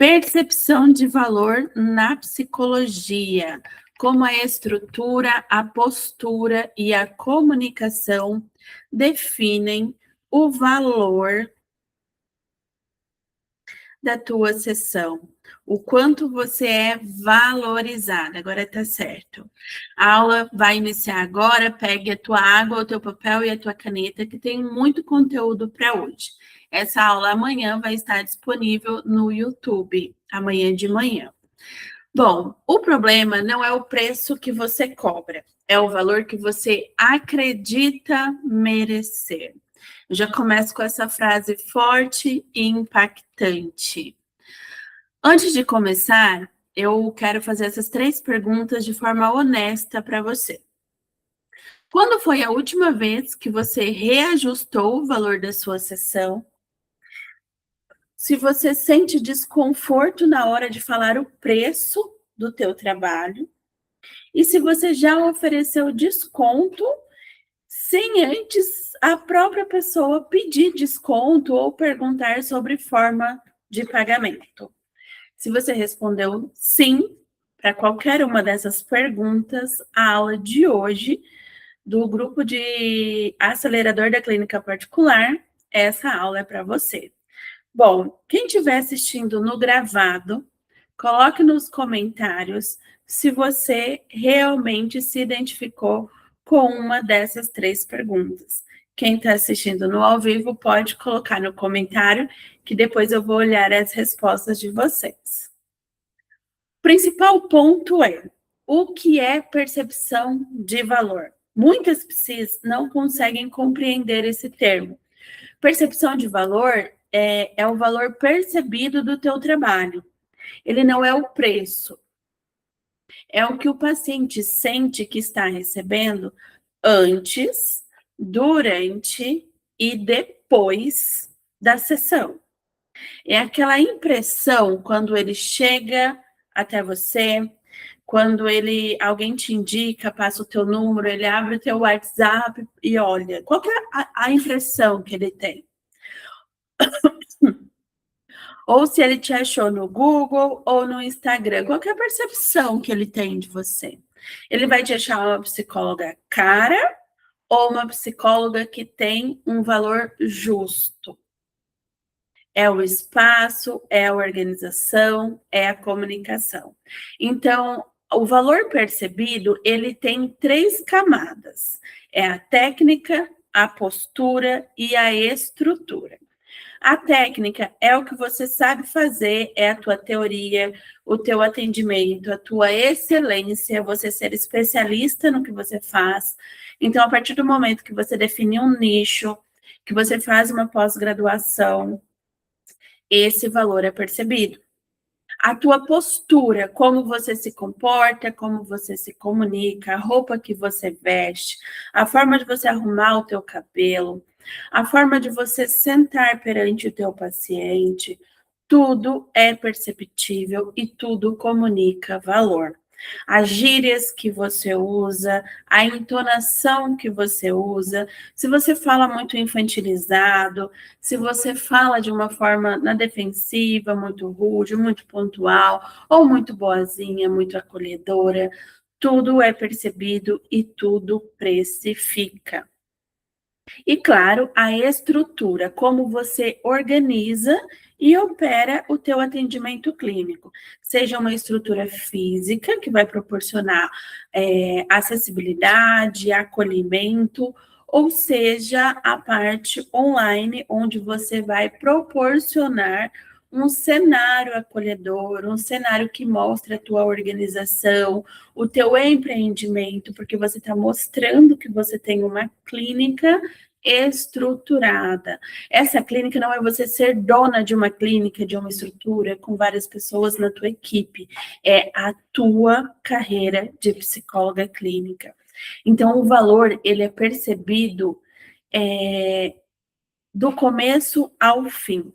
Percepção de valor na psicologia, como a estrutura, a postura e a comunicação definem o valor da tua sessão, o quanto você é valorizada. Agora tá certo. A aula vai iniciar agora, pegue a tua água, o teu papel e a tua caneta, que tem muito conteúdo para hoje. Essa aula amanhã vai estar disponível no YouTube, amanhã de manhã. Bom, o problema não é o preço que você cobra, é o valor que você acredita merecer. Eu já começo com essa frase forte e impactante. Antes de começar, eu quero fazer essas 3 perguntas de forma honesta para você. Quando foi a última vez que você reajustou o valor da sua sessão? Se você sente desconforto na hora de falar o preço do teu trabalho, e se você já ofereceu desconto sem antes a própria pessoa pedir desconto ou perguntar sobre forma de pagamento. Se você respondeu sim para qualquer uma dessas perguntas, a aula de hoje do grupo de acelerador da clínica particular, essa aula é para você. Bom, quem estiver assistindo no gravado, coloque nos comentários se você realmente se identificou com uma dessas 3 perguntas. Quem está assistindo no ao vivo pode colocar no comentário, que depois eu vou olhar as respostas de vocês. O principal ponto é, o que é percepção de valor? Muitas psis não conseguem compreender esse termo. Percepção de valor é o valor percebido do teu trabalho. Ele não é o preço. É o que o paciente sente que está recebendo antes, durante e depois da sessão. É aquela impressão quando ele chega até você, quando alguém te indica, passa o teu número, ele abre o teu WhatsApp e olha. Qual que é a impressão que ele tem? Ou se ele te achou no Google ou no Instagram, qual que é a percepção que ele tem de você? Ele vai te achar uma psicóloga cara ou uma psicóloga que tem um valor justo? É o espaço, é a organização, é a comunicação. Então, o valor percebido, ele tem 3 camadas. É a técnica, a postura e a estrutura. A técnica é o que você sabe fazer, é a tua teoria, o teu atendimento, a tua excelência, você ser especialista no que você faz. Então, a partir do momento que você define um nicho, que você faz uma pós-graduação, esse valor é percebido. A tua postura, como você se comporta, como você se comunica, a roupa que você veste, a forma de você arrumar o teu cabelo, a forma de você sentar perante o teu paciente, tudo é perceptível e tudo comunica valor. As gírias que você usa, a entonação que você usa, se você fala muito infantilizado, se você fala de uma forma na defensiva, muito rude, muito pontual, ou muito boazinha, muito acolhedora, tudo é percebido e tudo precifica. E, claro, a estrutura, como você organiza e opera o teu atendimento clínico. Seja uma estrutura física, que vai proporcionar acessibilidade, acolhimento, ou seja, a parte online, onde você vai proporcionar um cenário acolhedor, um cenário que mostra a tua organização, o teu empreendimento, porque você está mostrando que você tem uma clínica estruturada. Essa clínica não é você ser dona de uma clínica, de uma estrutura, com várias pessoas na tua equipe. É a tua carreira de psicóloga clínica. Então, o valor, ele é percebido do começo ao fim.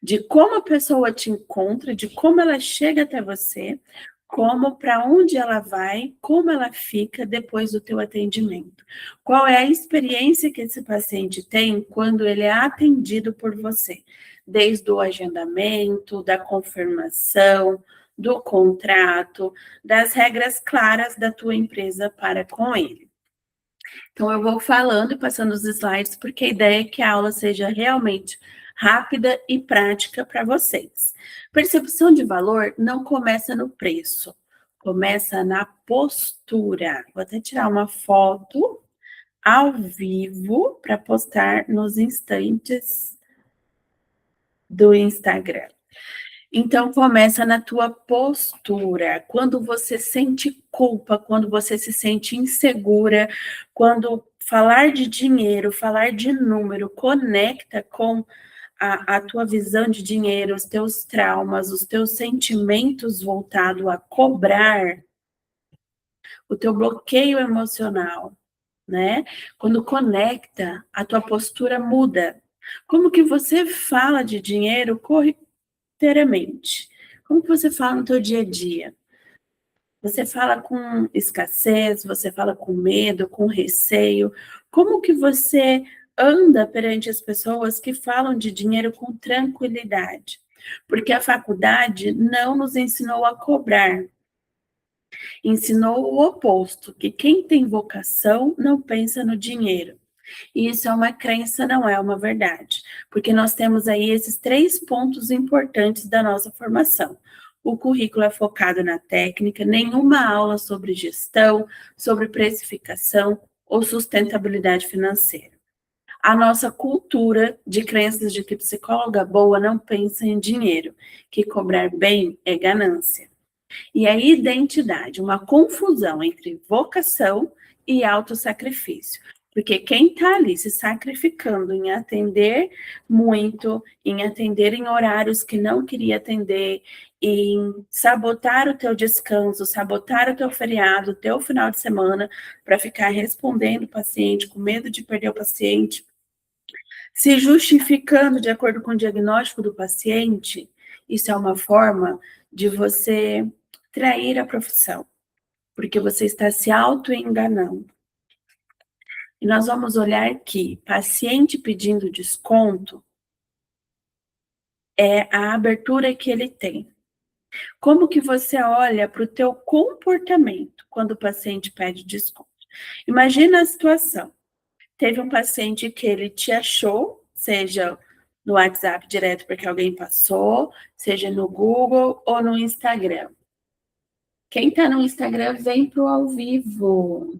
De como a pessoa te encontra, de como ela chega até você, como para onde ela vai, como ela fica depois do teu atendimento. Qual é a experiência que esse paciente tem quando ele é atendido por você? desde o agendamento, da confirmação, do contrato, das regras claras da tua empresa para com ele. Então, eu vou falando e passando os slides, porque a ideia é que a aula seja realmente rápida e prática para vocês. Percepção de valor não começa no preço, começa na postura. Vou até tirar uma foto ao vivo para postar nos instantes do Instagram. Então, começa na tua postura. Quando você sente culpa, quando você se sente insegura, quando falar de dinheiro, falar de número, conecta com a tua visão de dinheiro, os teus traumas, os teus sentimentos voltados a cobrar, o teu bloqueio emocional, né? Quando conecta, a tua postura muda. Como que você fala de dinheiro corriqueiramente? Como que você fala no teu dia a dia? Você fala com escassez, você fala com medo, com receio? Como que você anda perante as pessoas que falam de dinheiro com tranquilidade? Porque a faculdade não nos ensinou a cobrar, ensinou o oposto, que quem tem vocação não pensa no dinheiro. E isso é uma crença, não é uma verdade, porque nós temos aí esses 3 pontos importantes da nossa formação. O currículo é focado na técnica, nenhuma aula sobre gestão, sobre precificação ou sustentabilidade financeira. A nossa cultura de crenças de que psicóloga boa não pensa em dinheiro, que cobrar bem é ganância. E a identidade, uma confusão entre vocação e autossacrifício. Porque quem está ali se sacrificando em atender muito, em atender em horários que não queria atender, em sabotar o teu descanso, sabotar o teu feriado, o teu final de semana, para ficar respondendo o paciente, com medo de perder o paciente, se justificando de acordo com o diagnóstico do paciente, isso é uma forma de você trair a profissão, porque você está se auto-enganando. E nós vamos olhar que paciente pedindo desconto é a abertura que ele tem. Como que você olha para o teu comportamento quando o paciente pede desconto? Imagina a situação. Teve um paciente que ele te achou, seja no WhatsApp direto porque alguém passou, seja no Google ou no Instagram. Quem está no Instagram vem para o ao vivo.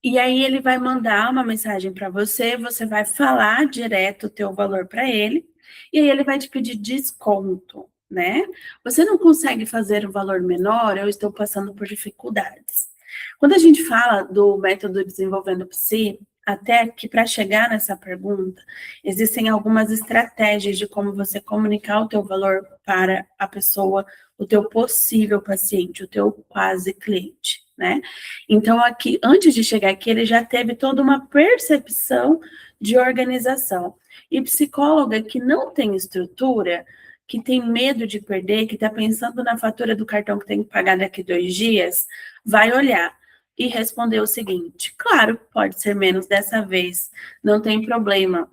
E aí ele vai mandar uma mensagem para você, você vai falar direto o teu valor para ele, e aí ele vai te pedir desconto, né? Você não consegue fazer um valor menor, eu estou passando por dificuldades. Quando a gente fala do método Desenvolvendo Psi, até que para chegar nessa pergunta, existem algumas estratégias de como você comunicar o teu valor para a pessoa, o teu possível paciente, o teu quase cliente, né? Então, aqui, antes de chegar aqui, ele já teve toda uma percepção de organização. E psicóloga que não tem estrutura, que tem medo de perder, que está pensando na fatura do cartão que tem que pagar daqui 2 dias, vai olhar e responder o seguinte: claro, pode ser menos dessa vez, não tem problema,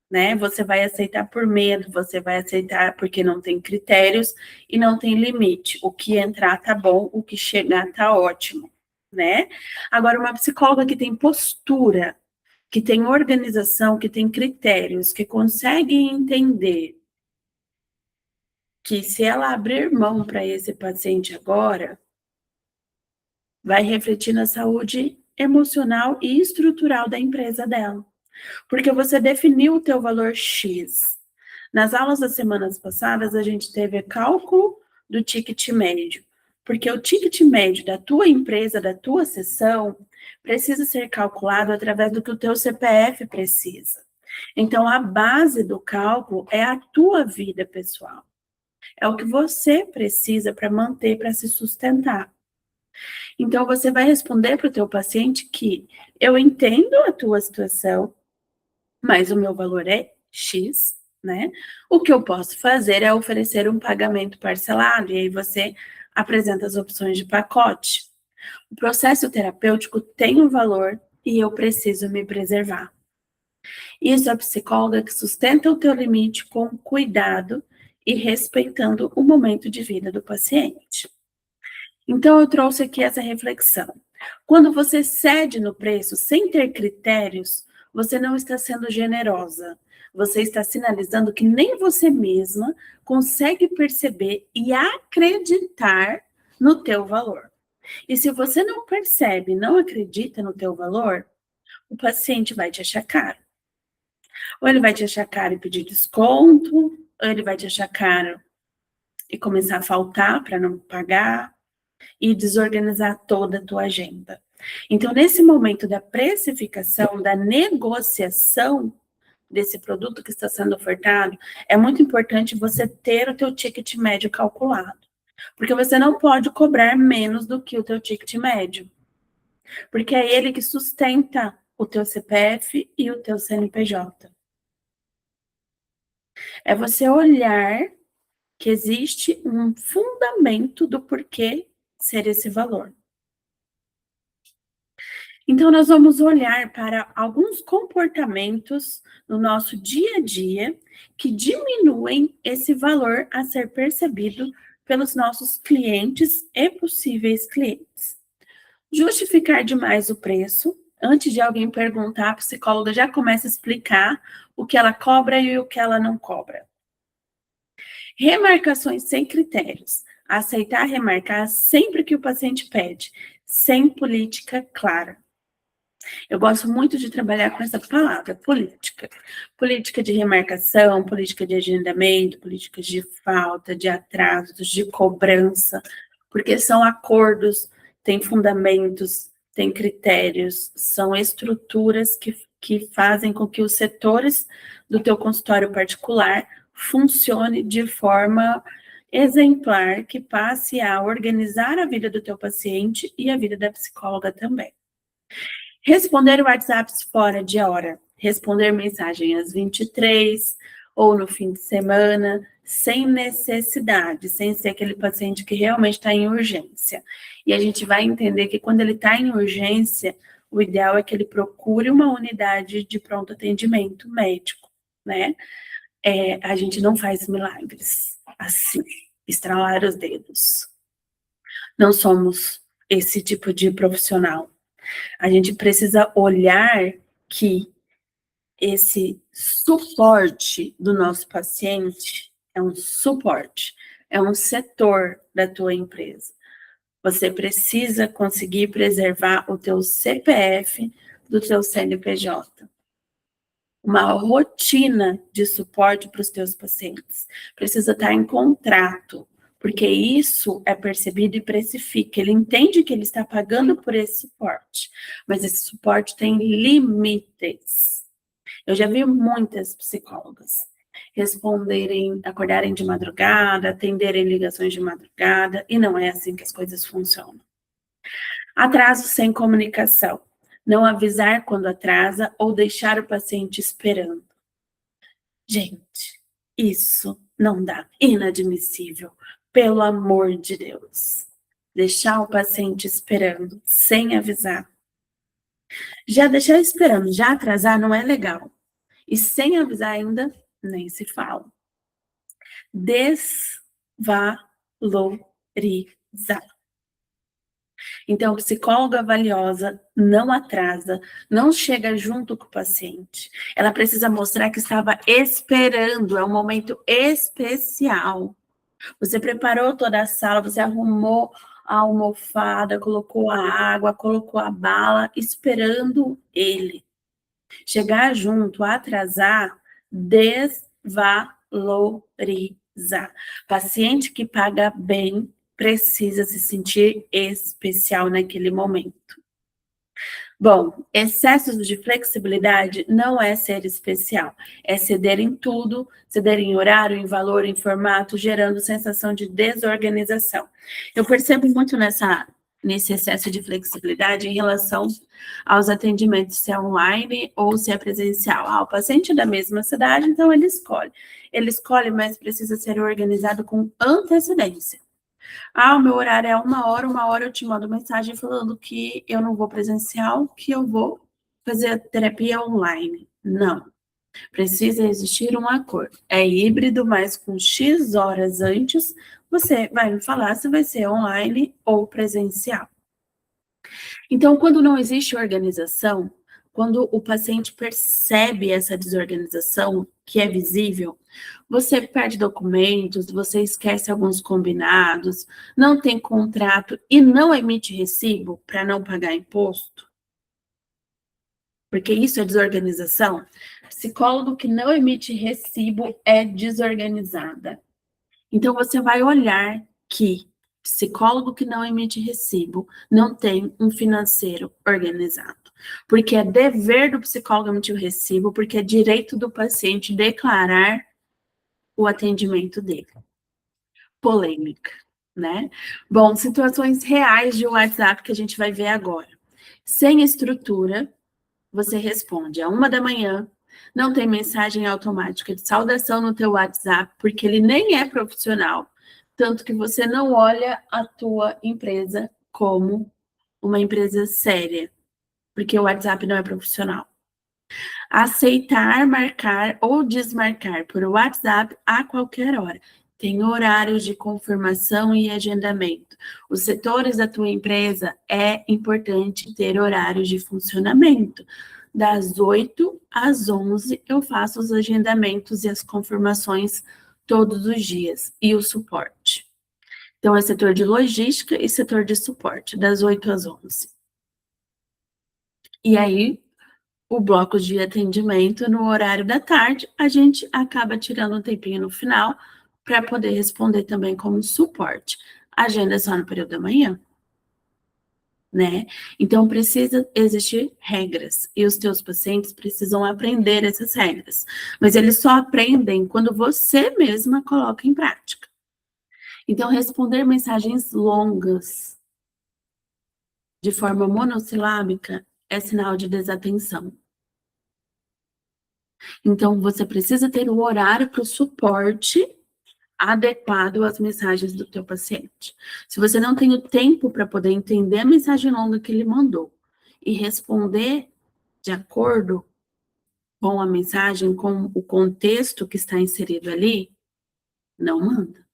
né? Você vai aceitar por medo, você vai aceitar porque não tem critérios e não tem limite. O que entrar tá bom, o que chegar tá ótimo, né? Agora, uma psicóloga que tem postura, que tem organização, que tem critérios, que consegue entender que se ela abrir mão para esse paciente agora, vai refletir na saúde emocional e estrutural da empresa dela. Porque você definiu o teu valor X. Nas aulas das semanas passadas, a gente teve cálculo do ticket médio. Porque o ticket médio da tua empresa, da tua seção, precisa ser calculado através do que o teu CPF precisa. Então, a base do cálculo é a tua vida pessoal. É o que você precisa para manter, para se sustentar. Então, você vai responder para o teu paciente que eu entendo a tua situação, mas o meu valor é X, né? O que eu posso fazer é oferecer um pagamento parcelado, e aí você apresenta as opções de pacote. O processo terapêutico tem um valor e eu preciso me preservar. Isso é a psicóloga que sustenta o teu limite com cuidado e respeitando o momento de vida do paciente. Então, eu trouxe aqui essa reflexão. Quando você cede no preço sem ter critérios, você não está sendo generosa. Você está sinalizando que nem você mesma consegue perceber e acreditar no teu valor. E se você não percebe, não acredita no teu valor, o paciente vai te achar caro. Ou ele vai te achar caro e pedir desconto, ou ele vai te achar caro e começar a faltar para não pagar e desorganizar toda a tua agenda. Então, nesse momento da precificação, da negociação desse produto que está sendo ofertado, é muito importante você ter o teu ticket médio calculado. Porque você não pode cobrar menos do que o teu ticket médio. Porque é ele que sustenta o teu CPF e o teu CNPJ. É você olhar que existe um fundamento do porquê ser esse valor. Então, nós vamos olhar para alguns comportamentos no nosso dia a dia que diminuem esse valor a ser percebido pelos nossos clientes e possíveis clientes. Justificar demais o preço. Antes de alguém perguntar, a psicóloga já começa a explicar o que ela cobra e o que ela não cobra. Remarcações sem critérios. Aceitar remarcar sempre que o paciente pede, sem política clara. Eu gosto muito de trabalhar com essa palavra, política. Política de remarcação, política de agendamento, políticas de falta, de atrasos, de cobrança, porque são acordos, têm fundamentos, têm critérios, são estruturas que fazem com que os setores do teu consultório particular funcione de forma exemplar, que passe a organizar a vida do teu paciente e a vida da psicóloga também. Responder WhatsApps fora de hora. Responder mensagem às 23 ou no fim de semana, sem necessidade, sem ser aquele paciente que realmente está em urgência. E a gente vai entender que quando ele está em urgência, o ideal é que ele procure uma unidade de pronto atendimento médico, né? A gente não faz milagres assim, estralar os dedos. Não somos esse tipo de profissional. A gente precisa olhar que esse suporte do nosso paciente é um suporte, é um setor da tua empresa. Você precisa conseguir preservar o teu CPF do teu CNPJ. Uma rotina de suporte para os teus pacientes. Precisa estar em contrato, porque isso é percebido e precifica. Ele entende que ele está pagando por esse suporte, mas esse suporte tem limites. Eu já vi muitas psicólogas acordarem de madrugada, atenderem ligações de madrugada, e não é assim que as coisas funcionam. Atraso sem comunicação. Não avisar quando atrasa ou deixar o paciente esperando. Gente, isso não dá. Inadmissível. Pelo amor de Deus. Deixar o paciente esperando sem avisar. Já deixar esperando, já atrasar não é legal. E sem avisar ainda, nem se fala. Desvalorizar. Então, psicóloga valiosa não atrasa, não chega junto com o paciente. Ela precisa mostrar que estava esperando, é um momento especial. Você preparou toda a sala, você arrumou a almofada, colocou a água, colocou a bala, esperando ele. Chegar junto, atrasar, desvalorizar. Paciente que paga bem precisa se sentir especial naquele momento. Bom, excessos de flexibilidade não é ser especial, é ceder em tudo, ceder em horário, em valor, em formato, gerando sensação de desorganização. Eu percebo muito nesse excesso de flexibilidade em relação aos atendimentos, se é online ou se é presencial. O paciente é da mesma cidade, então ele escolhe. Ele escolhe, mas precisa ser organizado com antecedência. O meu horário é 1 hora eu te mando mensagem falando que eu não vou presencial, que eu vou fazer a terapia online. Não. Precisa existir um acordo. É híbrido, mas com X horas antes, você vai me falar se vai ser online ou presencial. Então, quando não existe organização, quando o paciente percebe essa desorganização, que é visível, você perde documentos, você esquece alguns combinados, não tem contrato e não emite recibo para não pagar imposto, porque isso é desorganização. Psicólogo que não emite recibo é desorganizada. Então, você vai olhar que psicólogo que não emite recibo não tem um financeiro organizado. Porque é dever do psicólogo emitir o recibo, porque é direito do paciente declarar o atendimento dele. Polêmica, né? Bom, situações reais de WhatsApp que a gente vai ver agora. Sem estrutura, você responde a 1 da manhã, não tem mensagem automática de saudação no teu WhatsApp, porque ele nem é profissional, tanto que você não olha a tua empresa como uma empresa séria, porque o WhatsApp não é profissional. Aceitar, marcar ou desmarcar por WhatsApp a qualquer hora. Tem horários de confirmação e agendamento. Os setores da tua empresa é importante ter horários de funcionamento. Das 8 às 11 eu faço os agendamentos e as confirmações todos os dias e o suporte. Então é setor de logística e setor de suporte, das 8 às 11. E aí, o bloco de atendimento no horário da tarde, a gente acaba tirando um tempinho no final para poder responder também como suporte. Agenda é só no período da manhã, né? Então, precisa existir regras e os teus pacientes precisam aprender essas regras. Mas eles só aprendem quando você mesma coloca em prática. Então, responder mensagens longas de forma monossilábica é sinal de desatenção. Então, você precisa ter o horário para o suporte adequado às mensagens do teu paciente. Se você não tem o tempo para poder entender a mensagem longa que ele mandou e responder de acordo com a mensagem, com o contexto que está inserido ali, não manda.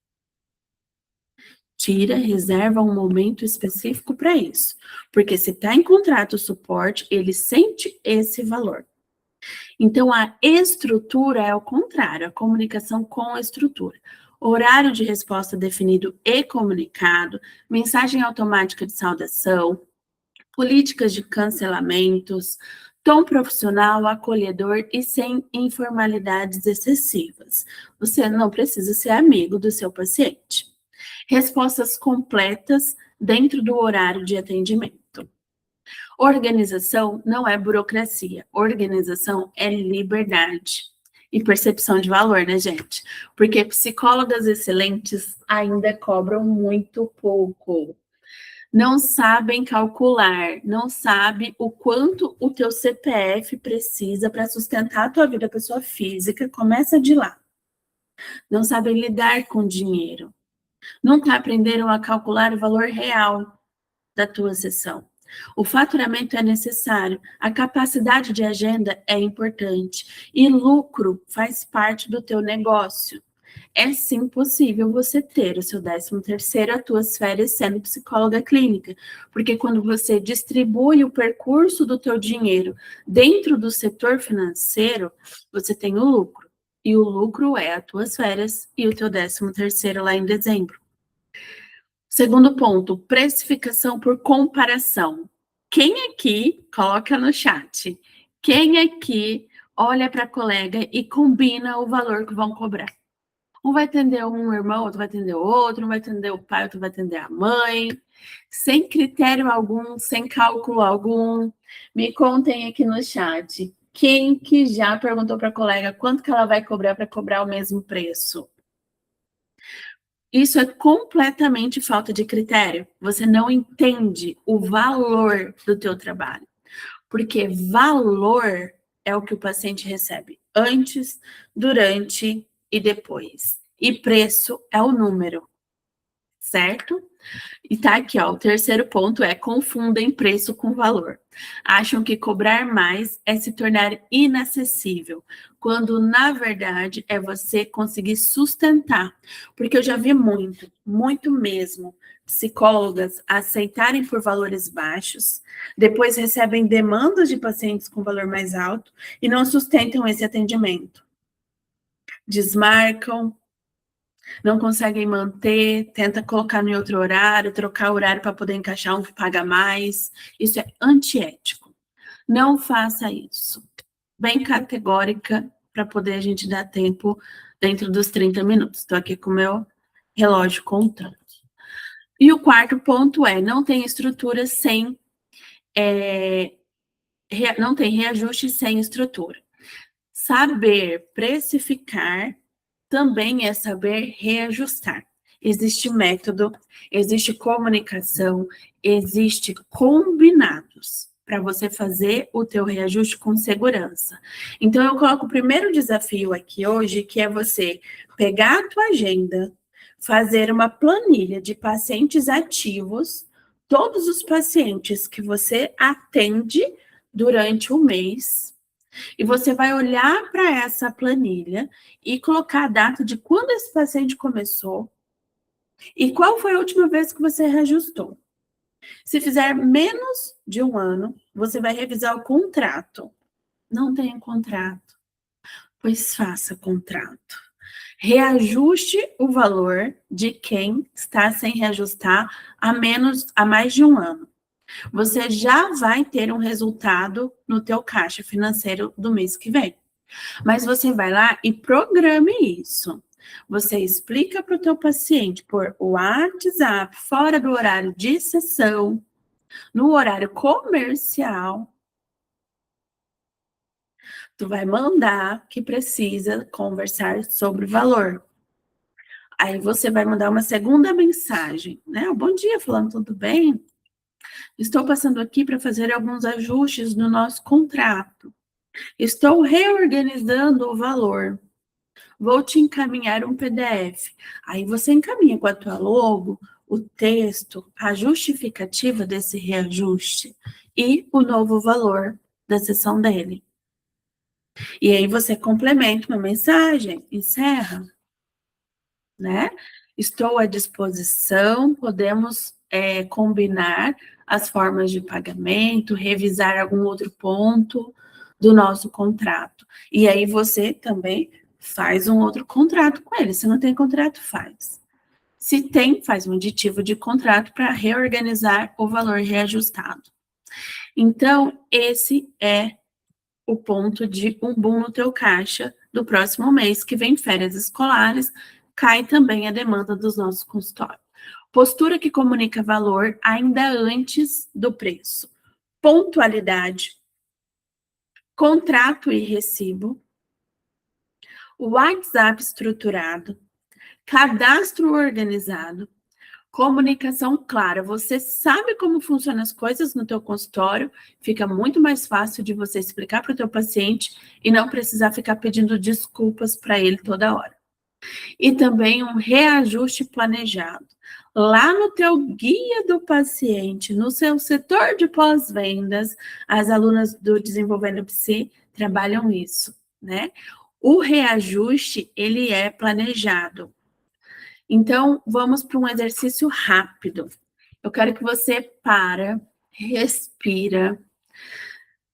Tira, reserva um momento específico para isso. Porque se está em contrato o suporte, ele sente esse valor. Então, a estrutura é o contrário, a comunicação com a estrutura. Horário de resposta definido e comunicado, mensagem automática de saudação, políticas de cancelamentos, tom profissional, acolhedor e sem informalidades excessivas. Você não precisa ser amigo do seu paciente. Respostas completas dentro do horário de atendimento. Organização não é burocracia, organização é liberdade e percepção de valor, né, gente? Porque psicólogas excelentes ainda cobram muito pouco. Não sabem calcular, não sabe o quanto o teu CPF precisa para sustentar a tua vida pessoa física, começa de lá. Não sabem lidar com dinheiro. Nunca aprenderam a calcular o valor real da tua sessão. O faturamento é necessário, a capacidade de agenda é importante e lucro faz parte do teu negócio. É sim possível você ter o seu 13º, as tuas férias sendo psicóloga clínica, porque quando você distribui o percurso do teu dinheiro dentro do setor financeiro, você tem o lucro. E o lucro é as tuas férias e o teu 13º lá em dezembro. Segundo ponto, precificação por comparação. Quem aqui, coloca no chat, quem aqui olha para a colega e combina o valor que vão cobrar? Um vai atender um irmão, outro vai atender outro, um vai atender o pai, outro vai atender a mãe, sem critério algum, sem cálculo algum. Me contem aqui no chat, quem que já perguntou para a colega quanto que ela vai cobrar para cobrar o mesmo preço? Isso é completamente falta de critério. Você não entende o valor do teu trabalho. Porque valor é o que o paciente recebe antes, durante e depois. E preço é o número. certo? E tá aqui, ó, o terceiro ponto é: confundem preço com valor. Acham que cobrar mais é se tornar inacessível, quando na verdade é você conseguir sustentar. Porque eu já vi muito, muito mesmo, psicólogas aceitarem por valores baixos, depois recebem demandas de pacientes com valor mais alto e não sustentam esse atendimento. Desmarcam, não conseguem manter, tenta colocar em outro horário, trocar o horário para poder encaixar um que paga mais. Isso é antiético. Não faça isso. Bem categórica, para poder a gente dar tempo dentro dos 30 minutos. Estou aqui com o meu relógio contando. E o quarto ponto é: não tem estrutura sem... não tem reajuste sem estrutura. Saber precificar também é saber reajustar. Existe método, existe comunicação, existe combinados para você fazer o teu reajuste com segurança. Então, eu coloco o primeiro desafio aqui hoje, que é você pegar a tua agenda, fazer uma planilha de pacientes ativos, todos os pacientes que você atende durante o mês, e você vai olhar para essa planilha e colocar a data de quando esse paciente começou e qual foi a última vez que você reajustou. Se fizer menos de um ano, você vai revisar o contrato. Não tem contrato, pois faça contrato. Reajuste o valor de quem está sem reajustar há mais de um ano. Você já vai ter um resultado no teu caixa financeiro do mês que vem. Mas você vai lá e programe isso. Você explica para o teu paciente por WhatsApp, fora do horário de sessão, no horário comercial. Tu vai mandar que precisa conversar sobre valor. Aí você vai mandar uma segunda mensagem, né? Bom dia, falando, tudo bem? Estou passando aqui para fazer alguns ajustes no nosso contrato. Estou reorganizando o valor. Vou te encaminhar um PDF. Aí você encaminha com a tua logo, o texto, a justificativa desse reajuste e o novo valor da sessão dele. E aí você complementa uma mensagem, encerra, né? Estou à disposição, podemos combinar as formas de pagamento, revisar algum outro ponto do nosso contrato. E aí você também faz um outro contrato com ele. Se não tem contrato, faz. Se tem, faz um aditivo de contrato para reorganizar o valor reajustado. Então, esse é o ponto de um boom no teu caixa do próximo mês, que vem férias escolares, cai também a demanda dos nossos consultórios. Postura que comunica valor ainda antes do preço. Pontualidade, contrato e recibo, WhatsApp estruturado, cadastro organizado, comunicação clara. Você sabe como funcionam as coisas no teu consultório, fica muito mais fácil de você explicar para o teu paciente e não precisar ficar pedindo desculpas para ele toda hora. E também um reajuste planejado. Lá no teu guia do paciente, no seu setor de pós-vendas, as alunas do Desenvolvendo Psi trabalham isso, né? O reajuste, ele é planejado. Então, vamos para um exercício rápido. Eu quero que você respira,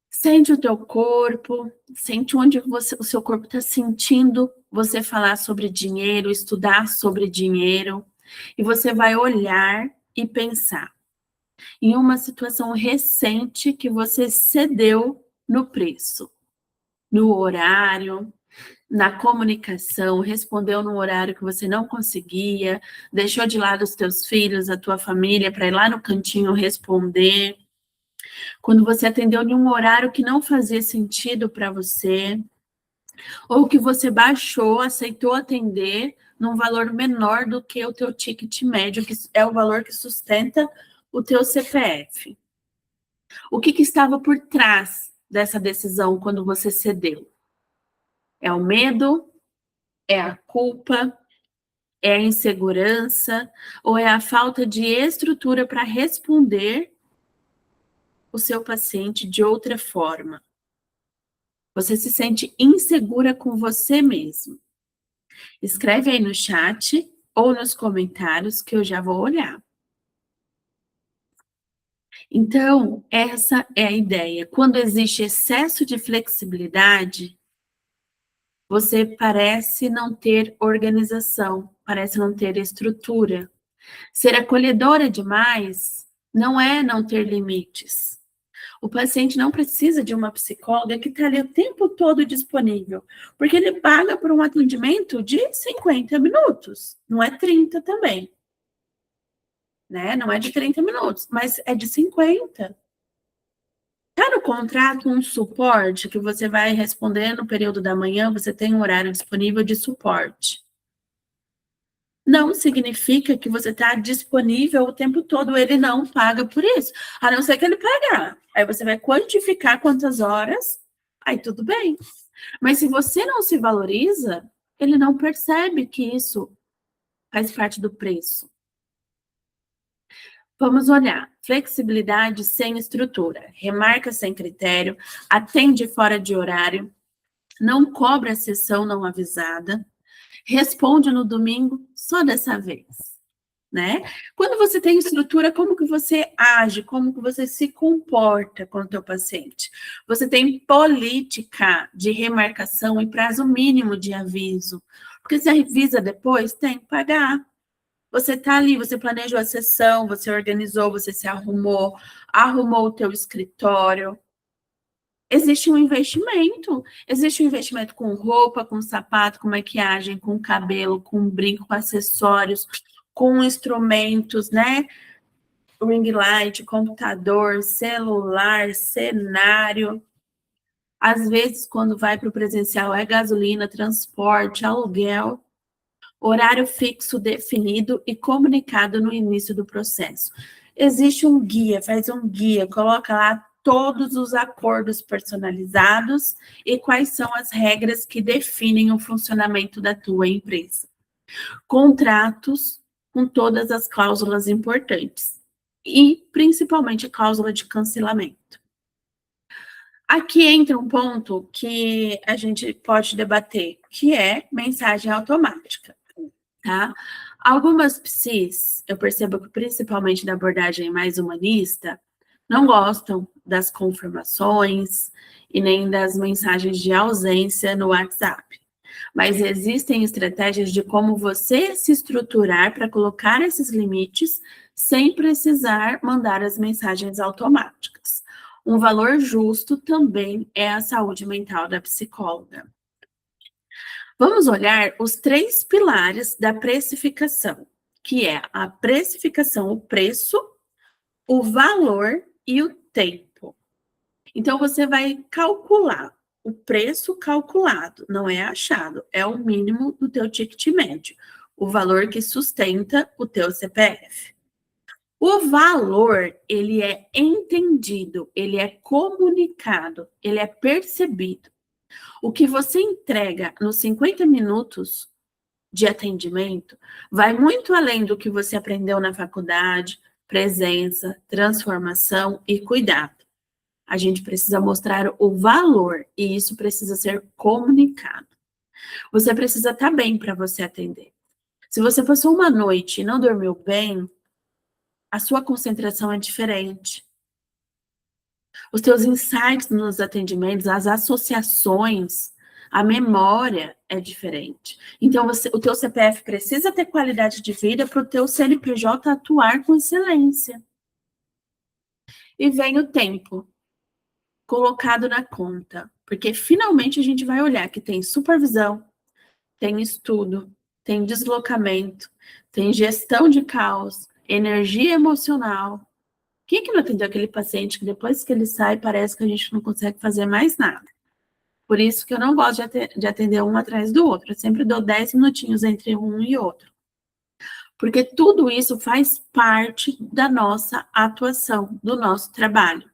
sente o teu corpo, sente onde o seu corpo está sentindo você falar sobre dinheiro, estudar sobre dinheiro, e você vai olhar e pensar em uma situação recente que você cedeu no preço, no horário, na comunicação, respondeu num horário que você não conseguia, deixou de lado os teus filhos, a tua família, para ir lá no cantinho responder. Quando você atendeu em um horário que não fazia sentido para você, ou que você baixou, aceitou atender num valor menor do que o teu ticket médio, que é o valor que sustenta o teu CPF. O que estava por trás dessa decisão quando você cedeu? É o medo? É a culpa? É a insegurança ou é a falta de estrutura para responder o seu paciente de outra forma? Você se sente insegura com você mesmo. Escreve aí no chat ou nos comentários que eu já vou olhar. Então, essa é a ideia. Quando existe excesso de flexibilidade, você parece não ter organização, parece não ter estrutura. Ser acolhedora demais não é não ter limites. O paciente não precisa de uma psicóloga que está ali o tempo todo disponível, porque ele paga por um atendimento de 50 minutos, não é 30 também, né? Não é de 30 minutos, mas é de 50. Tá no contrato um suporte que você vai responder no período da manhã, você tem um horário disponível de suporte. Não significa que você está disponível o tempo todo, ele não paga por isso, a não ser que ele pagar. Aí você vai quantificar quantas horas, aí tudo bem. Mas se você não se valoriza, ele não percebe que isso faz parte do preço. Vamos olhar. Flexibilidade sem estrutura, remarca sem critério, atende fora de horário, não cobra sessão não avisada, responde no domingo só dessa vez, né? Quando você tem estrutura, como que você age, como que você se comporta com o teu paciente? Você tem política de remarcação e prazo mínimo de aviso, porque se avisa depois, tem que pagar. Você tá ali, você planejou a sessão, você organizou, você se arrumou, arrumou o teu escritório. Existe um investimento com roupa, com sapato, com maquiagem, com cabelo, com brinco, com acessórios, com instrumentos, né? Ring light, computador, celular, cenário. Às vezes, quando vai para o presencial, é gasolina, transporte, aluguel, horário fixo definido e comunicado no início do processo. Existe um guia, faz um guia, coloca lá todos os acordos personalizados e quais são as regras que definem o funcionamento da tua empresa. Contratos com todas as cláusulas importantes e principalmente a cláusula de cancelamento. Aqui entra um ponto que a gente pode debater, que é mensagem automática, tá? Algumas psis, eu percebo que principalmente da abordagem mais humanista, não gostam das confirmações e nem das mensagens de ausência no WhatsApp. Mas existem estratégias de como você se estruturar para colocar esses limites sem precisar mandar as mensagens automáticas. Um valor justo também é a saúde mental da psicóloga. Vamos olhar os 3 pilares da precificação, que é a precificação, o preço, o valor e o tempo. Então, você vai calcular o preço calculado, não é achado, é o mínimo do teu ticket médio, o valor que sustenta o teu CPF. O valor, ele é entendido, ele é comunicado, ele é percebido. O que você entrega nos 50 minutos de atendimento vai muito além do que você aprendeu na faculdade, presença, transformação e cuidado. A gente precisa mostrar o valor e isso precisa ser comunicado. Você precisa estar bem para você atender. Se você passou uma noite e não dormiu bem, a sua concentração é diferente. Os teus insights nos atendimentos, as associações, a memória é diferente. Então, o teu CPF precisa ter qualidade de vida para o teu CNPJ atuar com excelência. E vem o tempo colocado na conta, porque finalmente a gente vai olhar que tem supervisão, tem estudo, tem deslocamento, tem gestão de caos, energia emocional. Quem que não atendeu aquele paciente que depois que ele sai parece que a gente não consegue fazer mais nada? Por isso que eu não gosto de atender um atrás do outro. Eu sempre dou 10 minutinhos entre um e outro. Porque tudo isso faz parte da nossa atuação, do nosso trabalho.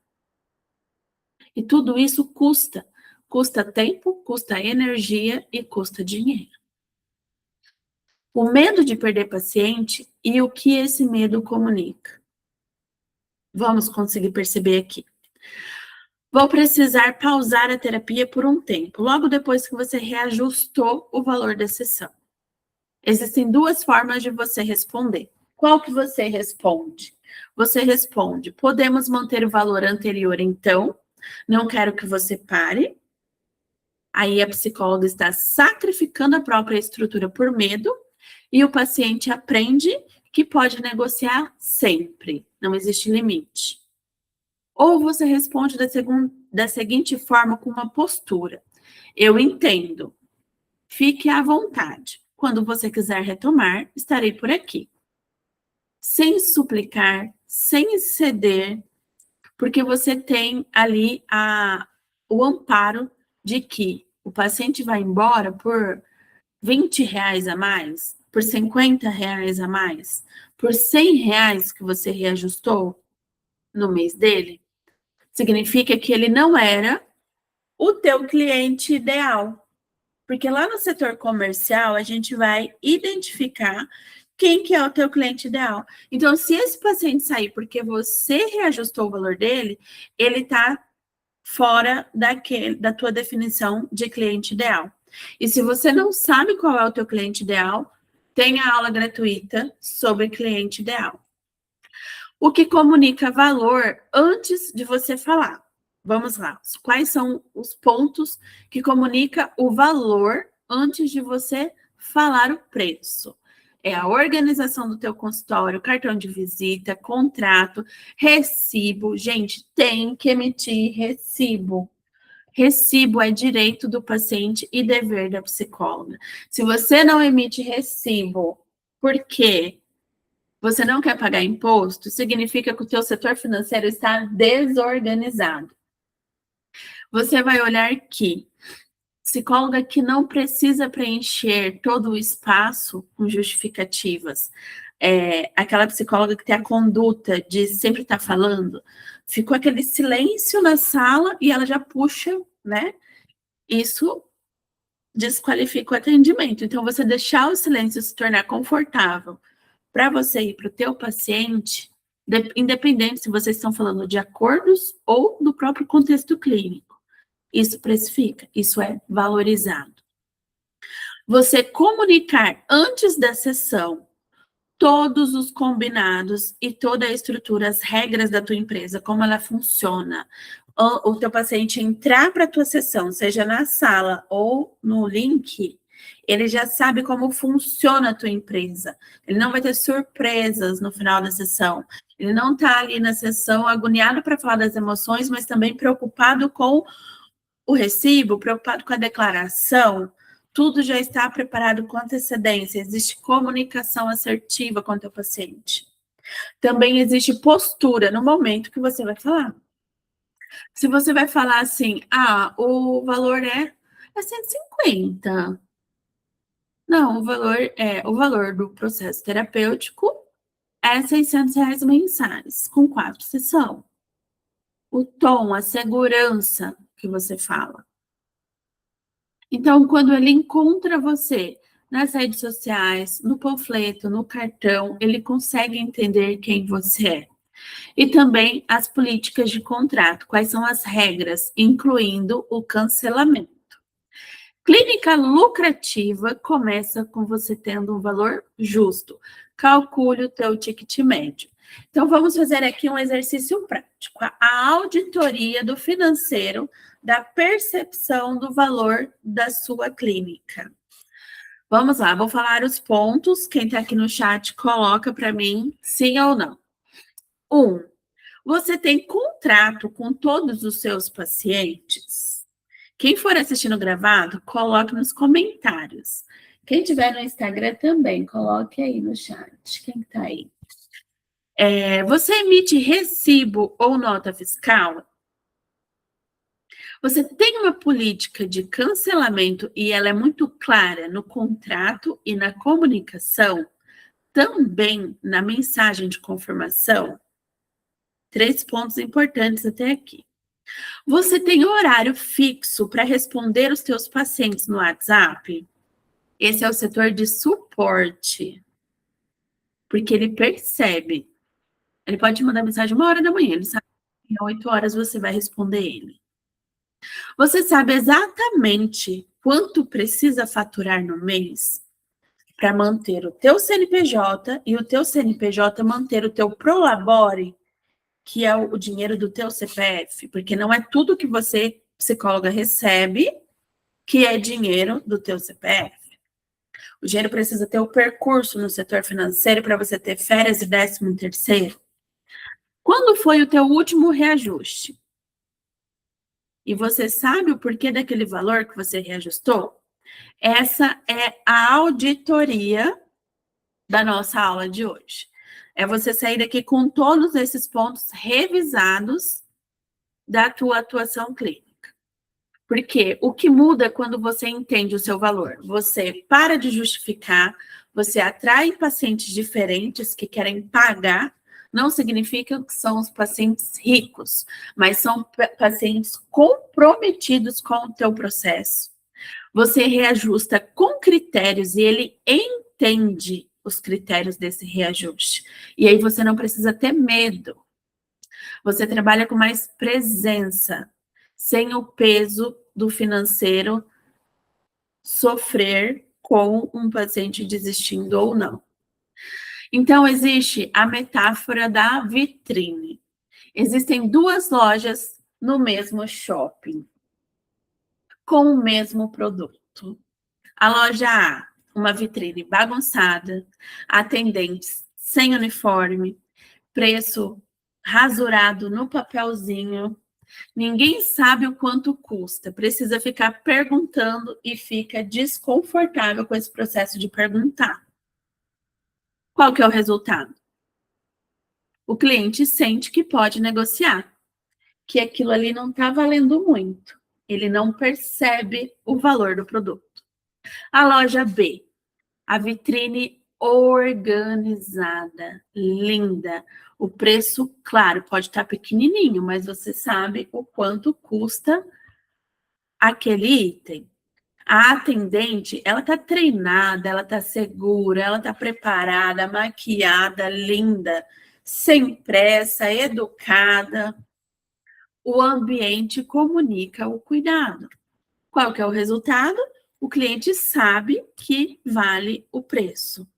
E tudo isso custa. Custa tempo, custa energia e custa dinheiro. O medo de perder paciente e o que esse medo comunica. Vamos conseguir perceber aqui. Vou precisar pausar a terapia por um tempo, logo depois que você reajustou o valor da sessão. Existem duas formas de você responder. Qual que você responde? Você responde, podemos manter o valor anterior então, não quero que você pare. Aí a psicóloga está sacrificando a própria estrutura por medo e o paciente aprende que pode negociar sempre, não existe limite. Ou você responde da seguinte forma com uma postura. Eu entendo. Fique à vontade. Quando você quiser retomar, estarei por aqui. Sem suplicar, sem ceder, porque você tem ali o amparo de que o paciente vai embora por R$ 20 a mais, por R$ 50 a mais, por R$ 100 que você reajustou no mês dele, significa que ele não era o teu cliente ideal. Porque lá no setor comercial, a gente vai identificar quem que é o teu cliente ideal. Então, se esse paciente sair porque você reajustou o valor dele, ele está fora da tua definição de cliente ideal. E se você não sabe qual é o teu cliente ideal, tem a aula gratuita sobre cliente ideal. O que comunica valor antes de você falar. Vamos lá. Quais são os pontos que comunica o valor antes de você falar o preço? É a organização do teu consultório, cartão de visita, contrato, recibo. Gente, tem que emitir recibo. Recibo é direito do paciente e dever da psicóloga. Se você não emite recibo, por quê? Você não quer pagar imposto, significa que o teu setor financeiro está desorganizado. Você vai olhar que psicóloga que não precisa preencher todo o espaço com justificativas, aquela psicóloga que tem a conduta de sempre estar falando, ficou aquele silêncio na sala e ela já puxa, né? Isso desqualifica o atendimento. Então, você deixar o silêncio se tornar confortável para você ir para o teu paciente, independente se vocês estão falando de acordos ou do próprio contexto clínico. Isso precifica, isso é valorizado. Você comunicar antes da sessão todos os combinados e toda a estrutura, as regras da tua empresa, como ela funciona. O teu paciente entrar para a tua sessão, seja na sala ou no link, ele já sabe como funciona a tua empresa. Ele não vai ter surpresas no final da sessão. Ele não está ali na sessão agoniado para falar das emoções, mas também preocupado com o recibo, preocupado com a declaração. Tudo já está preparado com antecedência. Existe comunicação assertiva com o teu paciente. Também existe postura no momento que você vai falar. Se você vai falar assim, o valor é 150. Não, o valor do processo terapêutico é R$ 600 mensais, com 4 sessões. O tom, a segurança que você fala. Então, quando ele encontra você nas redes sociais, no panfleto, no cartão, ele consegue entender quem você é. E também as políticas de contrato, quais são as regras, incluindo o cancelamento. Clínica lucrativa começa com você tendo um valor justo. Calcule o teu ticket médio. Então, vamos fazer aqui um exercício prático. A auditoria do financeiro da percepção do valor da sua clínica. Vamos lá, vou falar os pontos. Quem está aqui no chat, coloca para mim sim ou não. 1. Você tem contrato com todos os seus pacientes? Quem for assistindo gravado, coloque nos comentários. Quem tiver no Instagram também, coloque aí no chat. Quem está aí? Você emite recibo ou nota fiscal? Você tem uma política de cancelamento e ela é muito clara no contrato e na comunicação? Também na mensagem de confirmação? 3 pontos importantes até aqui. Você tem horário fixo para responder os teus pacientes no WhatsApp? Esse é o setor de suporte, porque ele percebe. Ele pode te mandar mensagem 1h da manhã, ele sabe que às 8 horas você vai responder ele. Você sabe exatamente quanto precisa faturar no mês para manter o teu CNPJ e o teu CNPJ manter o teu Prolabore, que é o dinheiro do teu CPF, porque não é tudo que você, psicóloga, recebe que é dinheiro do teu CPF. O dinheiro precisa ter o percurso no setor financeiro para você ter férias e 13º. Quando foi o teu último reajuste? E você sabe o porquê daquele valor que você reajustou? Essa é a auditoria da nossa aula de hoje. É você sair daqui com todos esses pontos revisados da tua atuação clínica. Porque o que muda quando você entende o seu valor? Você para de justificar, você atrai pacientes diferentes que querem pagar. Não significa que são os pacientes ricos, mas são pacientes comprometidos com o teu processo. Você reajusta com critérios e ele entende os critérios desse reajuste. E aí você não precisa ter medo. Você trabalha com mais presença, sem o peso do financeiro sofrer com um paciente desistindo ou não. Então, existe a metáfora da vitrine. Existem 2 lojas no mesmo shopping, com o mesmo produto. A loja A, uma vitrine bagunçada, atendentes sem uniforme, preço rasurado no papelzinho. Ninguém sabe o quanto custa, precisa ficar perguntando e fica desconfortável com esse processo de perguntar. Qual que é o resultado? O cliente sente que pode negociar, que aquilo ali não está valendo muito. Ele não percebe o valor do produto. A loja B, a vitrine organizada, linda. O preço, claro, pode estar pequenininho, mas você sabe o quanto custa aquele item. A atendente, ela tá treinada, ela tá segura, ela tá preparada, maquiada, linda, sem pressa, educada. O ambiente comunica o cuidado. Qual que é o resultado? O cliente sabe que vale o preço.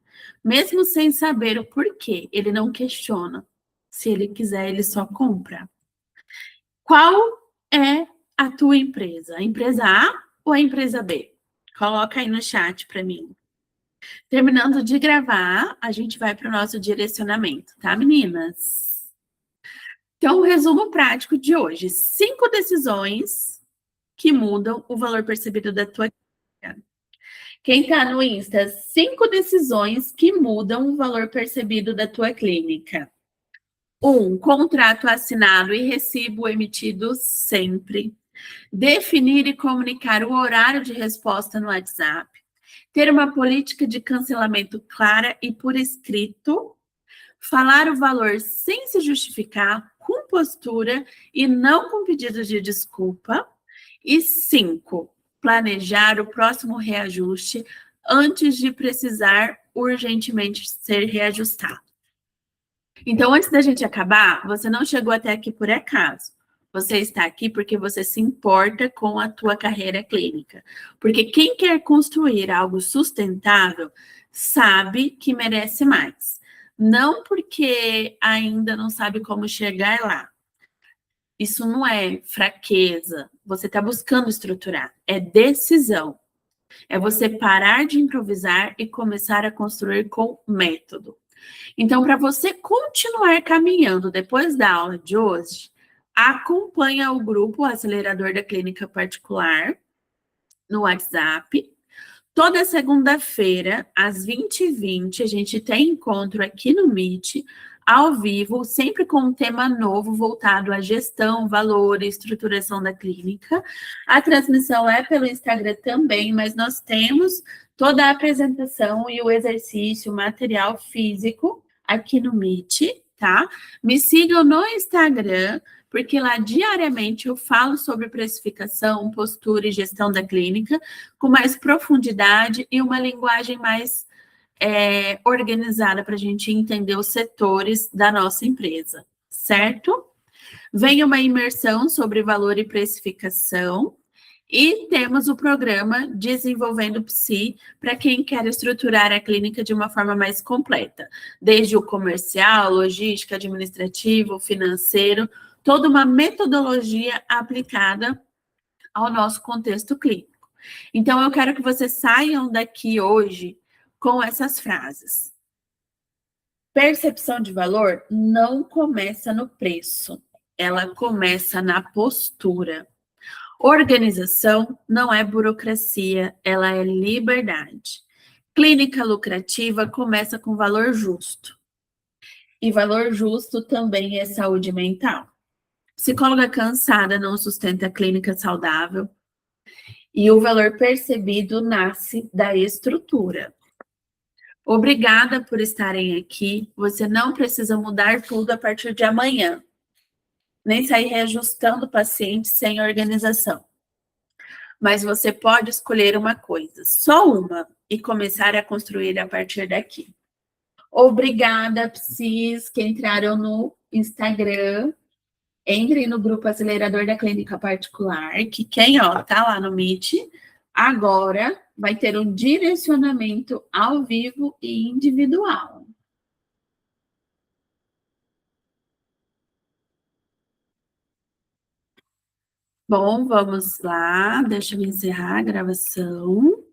Mesmo sem saber o porquê, ele não questiona. Se ele quiser, ele só compra. Qual é a tua empresa? A empresa A ou a empresa B? Coloca aí no chat para mim. Terminando de gravar, a gente vai para o nosso direcionamento, tá, meninas? Então, o resumo prático de hoje. 5 decisões que mudam o valor percebido da tua clínica. Quem tá no Insta, 5 decisões que mudam o valor percebido da tua clínica. 1, contrato assinado e recibo emitido sempre. Definir e comunicar o horário de resposta no WhatsApp. Ter uma política de cancelamento clara e por escrito. Falar o valor sem se justificar, com postura e não com pedido de desculpa. E 5, planejar o próximo reajuste antes de precisar urgentemente ser reajustado. Então, antes da gente acabar, você não chegou até aqui por acaso. Você está aqui porque você se importa com a tua carreira clínica. Porque quem quer construir algo sustentável sabe que merece mais. Não porque ainda não sabe como chegar lá. Isso não é fraqueza. Você está buscando estruturar. É decisão. É você parar de improvisar e começar a construir com método. Então, para você continuar caminhando depois da aula de hoje, acompanha o grupo Acelerador da Clínica Particular no WhatsApp. Toda segunda-feira, às 20h20, a gente tem encontro aqui no Meet, ao vivo, sempre com um tema novo voltado à gestão, valor e estruturação da clínica. A transmissão é pelo Instagram também, mas nós temos toda a apresentação e o exercício, o material físico aqui no Meet. tá? Me sigam no Instagram, porque lá diariamente eu falo sobre precificação, postura e gestão da clínica, com mais profundidade e uma linguagem mais organizada para a gente entender os setores da nossa empresa, certo? Vem uma imersão sobre valor e precificação. E temos o programa Desenvolvendo Psi para quem quer estruturar a clínica de uma forma mais completa, desde o comercial, logística, administrativo, financeiro, toda uma metodologia aplicada ao nosso contexto clínico. Então, eu quero que vocês saiam daqui hoje com essas frases. Percepção de valor não começa no preço, ela começa na postura. Organização não é burocracia, ela é liberdade. Clínica lucrativa começa com valor justo. E valor justo também é saúde mental. Psicóloga cansada não sustenta clínica saudável. E o valor percebido nasce da estrutura. Obrigada por estarem aqui. Você não precisa mudar tudo a partir de amanhã, nem sair reajustando o paciente sem organização. Mas você pode escolher uma coisa, só uma, e começar a construir a partir daqui. Obrigada, Psis, que entraram no Instagram. Entrem no grupo Acelerador da Clínica Particular, que quem tá lá no Meet, agora vai ter um direcionamento ao vivo e individual. Bom, vamos lá, deixa eu encerrar a gravação.